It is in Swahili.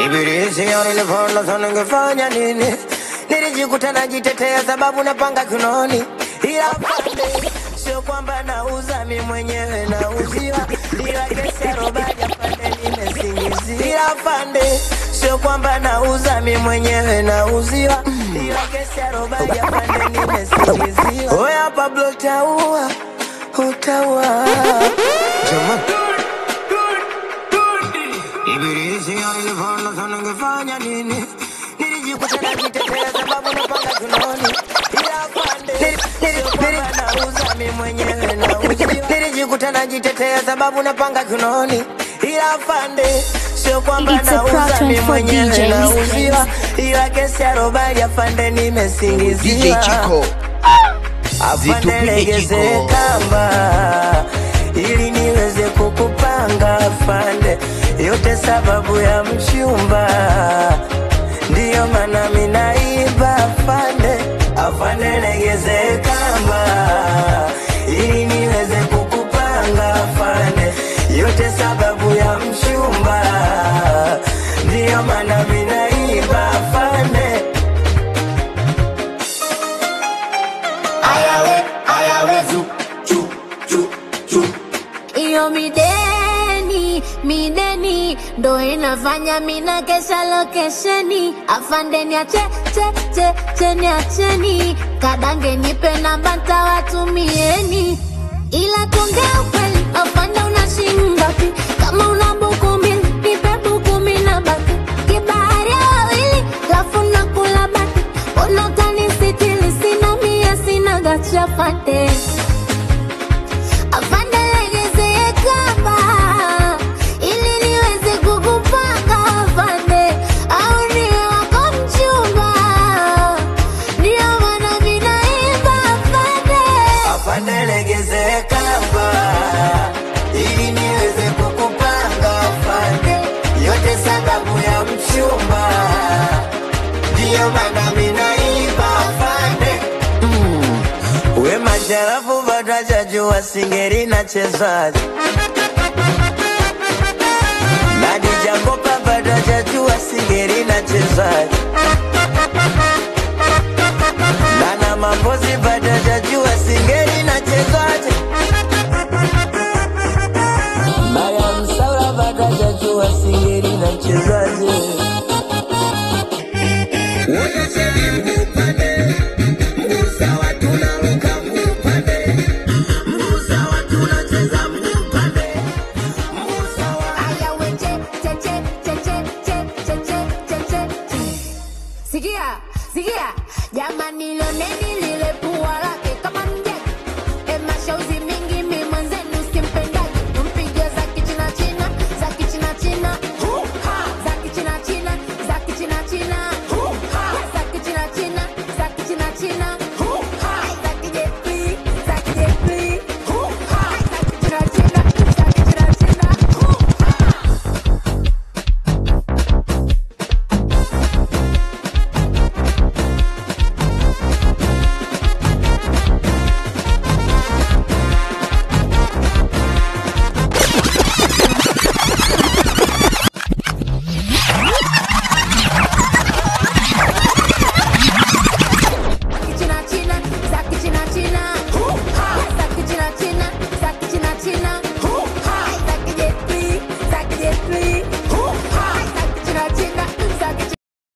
Ibilisi nilivona sana ngefanya nini? Nilijikuta najitetea sababu napanga kinoni. Ila pande sio kwamba nauza mimi mwenyewe nauziwa. Ila kesi ya robaja pande nimesingizia. Ila pande sio kwamba nauza mimi mwenyewe nauziwa. Ila kesi ya robaja pande nimesingizia. Oya Pablo utaua. Ibilisi nilivona sana ngefanya nini? Nilijikuta najitetea sababu napanga kinoni. Ila pande sio kwamba nauza mimi mwenyewe nauziwa. Nilijikuta najitetea sababu napanga kinoni. Ila pande sio kwamba nauza mimi mwenyewe nauziwa. Ila kesi ya robaja pande nimesingizia. DJ Chico Afande legeze kamba ili niweze kukupanga afande, yote sababu ya mchumba, ndiyo maana mimi naiba afande. Afande legeze kamba ili niweze kukupanga afande, yote sababu ya mchumba, ndiyo maana mimi naiba afande. Iyo mideni ndo inafanya mina kesha lokesheni. Afande niacheni kadange nipe namba ntawatumieni. Ila tuongea ukweli, afande unashinda pi? Kama una buku mbili nipe buku mina baki. Kibahari ya wawili lafu nakula baki. Ona utanisitili sina mia sina gacha fate. Afande legeze kamba ili niweze kukupanga afande, au niwe wako mchumba, ndiyo maana mimi naiba afande. Afande legeze kamba ili niweze kukupanga afande, yote sababu ya mchumba, ndiyo maana mimi naiba afande. We majarafu vatajajua singeri na chezaji Nadija Kopa vatajajua singeri na chezaji Nana Mambozi vatajajua singeri na chezaji Maya Msala vatajajua singeri na chezaji. Sikia, jamani lioneni lile pua lake